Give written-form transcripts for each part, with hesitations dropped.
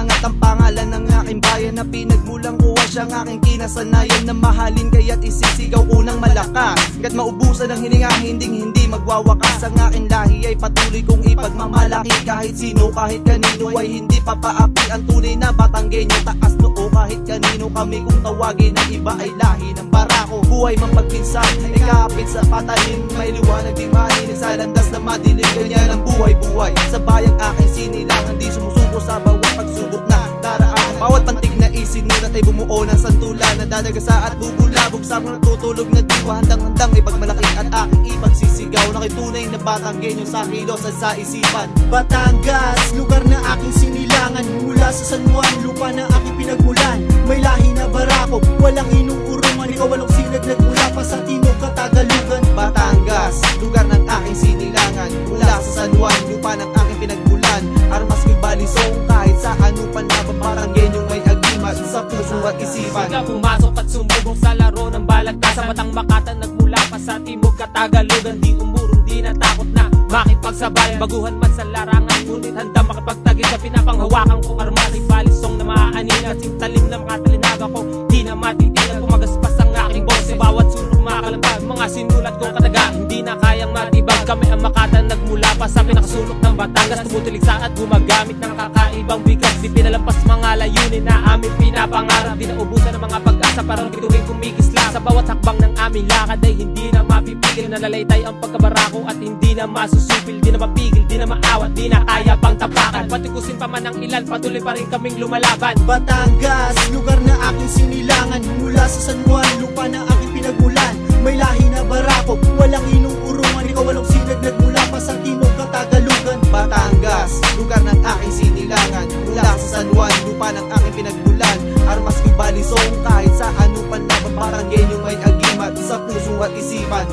Inaangat ang pangalan ng aking bayan na pinagmulang ko ay siyang aking kinasanayan na mahalin, kaya't isisigaw unang malakas. Kat maubusan ng hininga, hindi magwawakas. Ang aking lahi ay patuloy kong ipagmamalaki. Kahit sino, kahit kanino ay hindi papaapi. Ang tunay na Batanggenyo, taas noo kahit kanino kami kung tawagin. Ang iba ay lahi ng barako. Buhay mapagpinsan, ay kapit sa patalim. May liwanag di maninig sa landas na madilim. Ganyan ang buhay-buhay sa bayang aking sinilangan. Di sumusuko sa bawat pagsubok na daraan. Bawat pantig na isinulat ay bumuo ng santulan na dadagasa at bubulabog sa mga natutulog na diwa. Handang-handang ipagmalaki at aking ipagsisigaw na kay tunay na Batanggenyo sa kilos at sa isipan. Batangas, lugar na aking sinilangan. Mula sa San Juan, lupa na aking pinagmulan. May lahi na barako, walang inuurungan. Ikaw walong sinag nagmula pa sa Timog Katagalugan. Batangas, lugar ng aking sinilangan. Mula sa San Juan, lupa ng aking pinagmulan. Armas ko'y balisong kahit sa ano pa na Batanggenyong may agimat sa puso at isipan. Sila pumasok at sumubok sa laro ng balagtas. Sa Batang Makatan nagmula pa sa Timog Katagalugan. Di umurong, di natakot na makipagsabayan. Baguhan man sa larangan, ngunit handa makipagtagin sa pinapanghawakan kong armas. Ay balisong na maaanin at sintalim na makatalinaga ko. Di na matitigan, pumagaspas ang aking boses. Bawat sulong makalambag, mga sinulat kong kataga, hindi na kayang matibag. Kami ang Makatan nagmula pa sa pinakasulok ng Batangas. Tumutuligsa at gumagamit ng kakaibang bigas. Di pinalampas mga layunin na aming pinapangarap. Di naubusan ng mga pag-asa, parang bituin kumikisla. Sa bawat hakbang ng aming lakad ay hindi na mapipigil. Nalalaytay ang pagkabarako at hindi na masusupil. Di na mapigil, di na maawat, di na kaya pang tapakan. Patikusin pa man ang ilan, patuloy pa rin kaming lumalaban. Batangas, lugar na aking sinilangan. Mula sa San Juan, lupa na aking pinagmulan. May lahi na barako, walang inuurungan. Ikaw walong sinag nagmula pa sa Timog Katagalugan. Batangas, lugar ng aking sinilangan. Mula sa San Juan, lupa ng aking pinagmulan. Armas ko'y balisong kahit sa ano pa na Batanggenyong may agimat sa puso at isipan.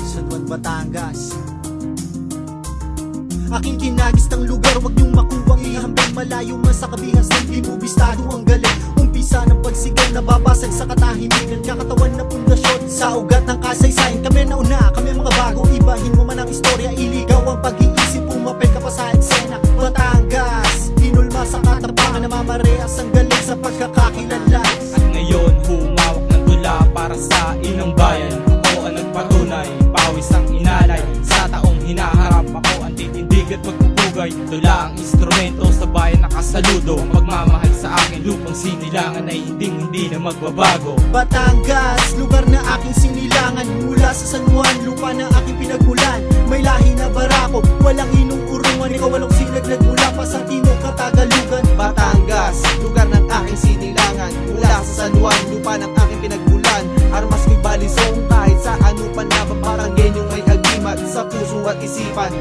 San Juan, Batangas, aking kinagis ng lugar, wag niyong makuwang ihambing. Malayo man sa kabihas ng bimubistado ang galing. Umpisa ng pagsigaw, nababasag sa katahimikan. Kakatawan na pundasyon sa ugat ng kasaysayan. Kami nauna, kami mga bago. Ibahin mo man ang istorya, iligaw ang pag-iisip. Pumapel ka pa sa eksena. Batangas, tinulma sa katapangan. Namamarehas ang galing sa pagkakakilanlan. At ngayon, humawak ng tula para sa inang bayan. Ako ang nagpatunay, pawis ang inalay. Sa taong hinaharap ako ang titindig at magpupugay. Tula ang instrumento sa bayan nakasaludo. Ang pagmamahal sa aking lupang sinilangan ay hindi na magbabago. Batangas, lugar na aking sinilangan. Mula sa San Juan, lupa na aking pinagmulan. May lahi na barako, walang inuurungan. Ikaw walong sinag nagmula pa sa Timog Katagalugan. Batangas, lugar ng aking sinilangan. Mula sa San Juan, lupa ng aking pinagmulan. Armas ko'y balisong kahit sa ano pa na Batanggenyong may agimat sa puso at isipan.